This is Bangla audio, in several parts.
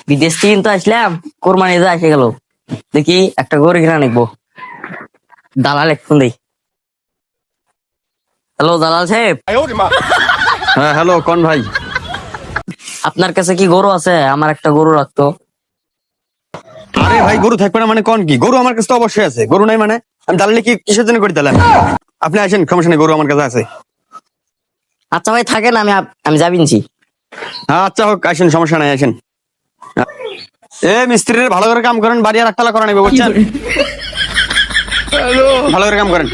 বিদেশ থেকে তো আসলাম, কোরবানি যা এসে গেল, দেখি একটা গরু কিনা নিকবো। দালাল এক ফোন দেই। হ্যালো দালাল সাহেব। হ্যাঁ হ্যালো, কোন ভাই? আপনার কাছে কি গরু আছে? আমার একটা গরু রাখতো। আরে ভাই, গরু থাকবে না মানে কোন কি? গরু আমার কাছে তো অবশ্যই আছে। গরু নাই মানে আমি দালালি কি কিসের জন্য করি তাহলে? আপনি আসেন, সমস্যা নেই, গরু আমার কাছে আছে। আচ্ছা ভাই থাকেন, আমি আমি যাবিনছি। হ্যাঁ আচ্ছা হোক, আসেন, সমস্যা নাই, আসেন। এ মিস্ত্রির ভালো করে কাম করেন, বাড়ি আর একতলা করা নেবে, বুঝছেন? ভালো করে কাম করেন।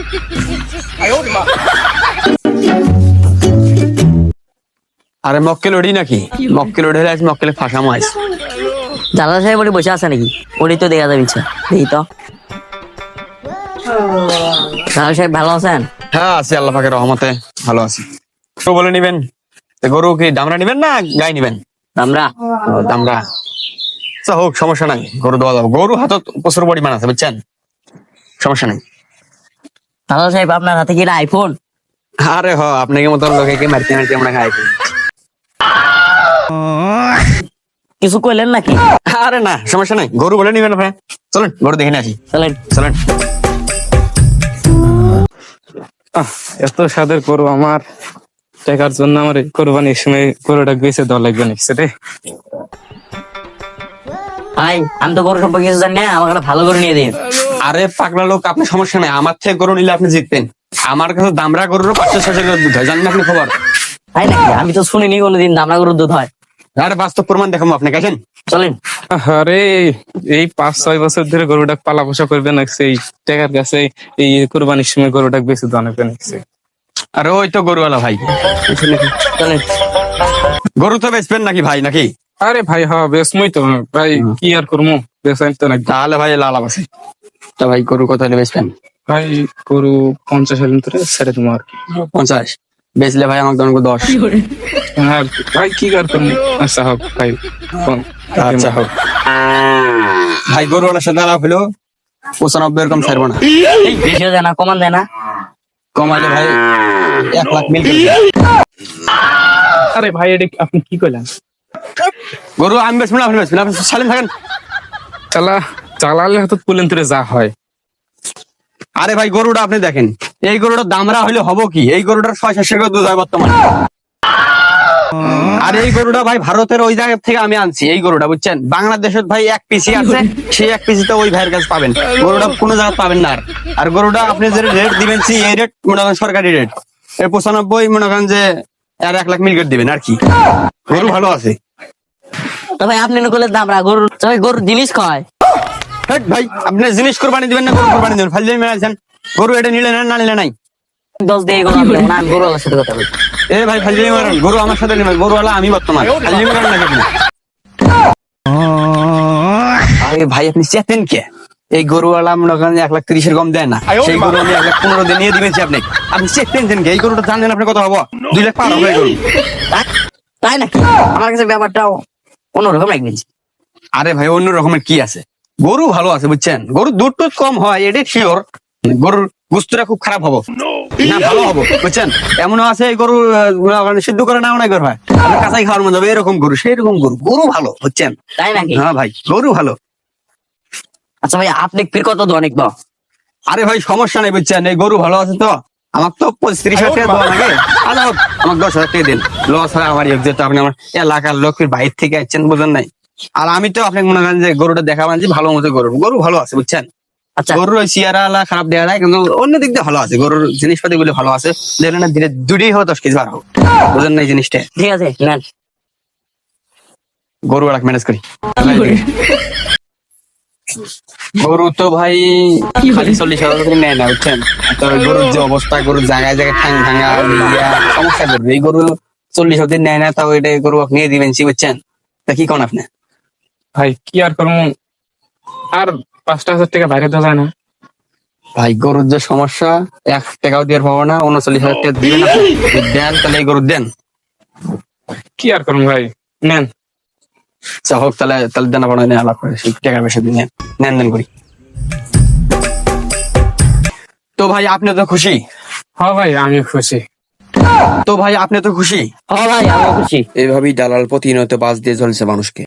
আরে মক্কেল ওডি নাকি? মক্কেল ওডি হলে মক্কেলে ফাঁসামো আইস। দালাল সাহেব ওটি বসে আছে নাকি? ওটি তো দেখা যাবিনছে, দেখি তো। দালাল সাহেব ভালো আছেন? হ্যাঁ আছি, আল্লাহ পাকের রহমতে ভালো আছি। তো বলে নিবেন, গরু কি দামরা নিবেন না গাই নিবেন? আমরা দামরা। আচ্ছা হোক, সমস্যা নাই, গরু দেওয়া যাবো। গরু হাতত প্রচুর পরিমাণ আছে, বুঝছেন? সমস্যা নাই। দালাল সাহেব আপনার হাতে কি আইফোন? আরে হ, আপনাকে মতন লোকে মারতে মারতে আমরা খাই। কিছু কইলেন নাকি? আরে না, সমস্যা নাই, গরু বলে নিবেন আপনার। চলেন গরু দেখে নিয়ে আসি। চলেন। চলেন। এত স্বাদের গরু আমার টাকার জন্য আমার এই কোরবানির সময় গরুটা বেঁচে দেওয়া লাগবে নিচ্ছে রে। ভাই আমি তো গরু সম্পর্কে কিছু জানি না, আমাকে একটা ভালো করে নিয়ে দিন। আরে পাগলা লোক, আপনি সমস্যা নাই, আমার থেকে গরু নিলে আপনি জিততেন। আমার কাছে দামরা গরুরও 500-600 করে দুধ হয়, জানেন আপনি খবর? তাই নাকি? আমি তো শুনিনি কোনোদিন দামড়া গরুর দুধ হয়। আরে বাস্তব প্রমাণ দেখাবো আপনাকে, আসেন। চলেন। আরে এই 5-6 বছর ধরে গরুটা পালা পোষা করবে নাকছে, এই টাকার কাছে এই কোরবানির সময় গরুটা বেঁচে দেওয়া লাগবে নাকছে। আরে ওই তো গরুওয়ালা ভাই। চলেন। গরু তো বেচবেন নাকি ভাই, নাকি? আরে ভাই হ্যাঁ বেসমই তো ভাই, কি আর করবো, বেসাই তো নাকি। তাহলে ভাই লাল আছে। তা ভাই গরু কত হলে বেচবেন? ভাই গরু 50 ভিতরে ছেড়ে দেবো আর কি। 50 বেচলে ভাই আমাকে দেন 10। আর ভাই কি আর করবো। আচ্ছা হোক ভাই, আচ্ছা হোক ভাই, গরুওয়ালার সাথে আলাপ হলো 95 এরকম ছাড়বো না। এই বেশিও দেয় না, কমান দেয় না। কমাইলে ভাই 1 লাখ মিল। আরে ভাই এটা আপনি কি কইলেন? গরু আমি বেচবেন, আপনি বেচবেন, আপনি সালেম থাকেন। চালালে হাতত পুলেন তুলে যা হয়। আরে ভাই গরুটা আপনি দেখেন, এই গরুটার দামরা হইলে হবো কি? এই গরুটার 600 করে দুধ হয় বর্তমানে। আর এই গরুটা ভাই ভারতের ওই জায়গা থেকে আমি আনছি। এই গরুটা বুঝছেন, বাংলাদেশের ভাই 1 পিসি আছে, সেই 1 পিসি তো ওই ভাইয়ের কাছে পাবেন। গরুটা কোনো জায়গায় পাবেন না। আর গরুটা আপনি যে রেট দিবেন, এই রেট মনে করেন সরকারি রেট। 95 মনে করেন যে আর 1 লাখ মিল করে দিবেন আর কি। গরু ভালো আছে। তো ভাই আপনি করলে দামড়া গরুর জিনিস কয়। হেট ভাই, আপনি জিনিস কোরবানি দিবেন না গরু কোরবানি দিবেন? ফাইলে মেরেছেন। গরু এটা নিলে না, না নিলে নাই। 10 দিয়ে গরু আনলে না, আমি গরুওয়ালার সাথে কথা বলি। এ ভাই ফাইলে মারেন, গরু আমার সাথে নেবেন, গরুওয়ালা আমি বর্তমান। ফাইলে মারেন না কেন? আরে ভাই আপনি চেতেন কে? এই গরুওয়ালা মনে করেন 1,30,000 কম দেয় না, সেই গরু আমি 1,15,000 দিয়ে নিয়ে দিবেছি। আপনি চেতেন কে? এই গরুটা জানেন আপনি কত হবো? 2 লাখ পার হবে এই গরু। তাই নাকি? আমার কাছে ব্যাপারটাও অন্যরকম লাগবে। আরে ভাই অন্য রকমের কি আছে? গরু ভালো আছে বুঝছেন, গরু দুধ টুধ কম হয়, এটা শিওর। গরুর গুস্তটা খুব খারাপ হবো না, ভালো হবো বুঝছেন। এমনও আছে এই গরু সিদ্ধ করে না অনেক হয়, আপনি কাঁচাই খাওয়ার মধ্যে এরকম গরু, সেই রকম গরু। গরু ভালো বুঝছেন। তাই নাকি? হ্যাঁ ভাই গরু ভালো। আচ্ছা ভাই আপনি ফির কত দনিক বা? আরে ভাই সমস্যা নেই বুঝছেন, এই গরু ভালো আছে তো। আমাকে তো 35,000 টাকা দেওয়া লাগে। আচ্ছা হোক, আমাকে 10,000 টাকা দিন। লস হয় আমার, যেহেতু আপনি আমার এলাকার লোক, বাইর থেকে আসছেন, বুঝেন নাই। আর আমি তো আপনাকে মনে করেন যে গরুটা দেখাবেন যে ভালো মতো গরু ভালো আছে বুঝছেন। আচ্ছা গরুর ওই চেয়ারা খারাপ দেওয়া যায়, কিন্তু অন্য দিক দিয়ে ভালো আছে। গরুর জিনিসপাতি গুলো ভালো আছে, দেখলেন না, ধীরে দুটোই হোক 10 কেজি বার হোক, বুঝেন না এই জিনিসটা। ঠিক আছে নেন। গরু আর ম্যানেজ করি। গরু তো ভাই খালি 40,000 করে নেয় না বুঝছেন। তো গরুর যে অবস্থা, গরুর জায়গায় জায়গায় ঠ্যাং ভাঙা সমস্যা করবে। এই গরু 40,000 নেয় না, তাও এটা গরু নিয়ে দিবেন বুঝছেন। তা কি কোন আপনি? ভাই কি আর করবো, আর 5,000 টাকা বাইরে দেওয়া যায় না। ভাই গরুর যে সমস্যা, 1 টাকাও দিয়ে পাবো না। 39,000 টাকা দিবেন আপনি? দেন তাহলে এই গরু দেন। কি আর করবো ভাই, নেন। আচ্ছা হোক, তাহলে দেনা পাওনা নিয়ে আলাপ করে টাকার পয়সা দিয়ে নেন করি। তো ভাই আপনি তো খুশি? হ্যাঁ ভাই আমি খুশি। তো ভাই আপনি তো খুশি? হ্যাঁ ভাই, আমি খুশি। এইভাবেই দালাল প্রতিনিয়ত বাস দিয়ে চলছে মানুষকে।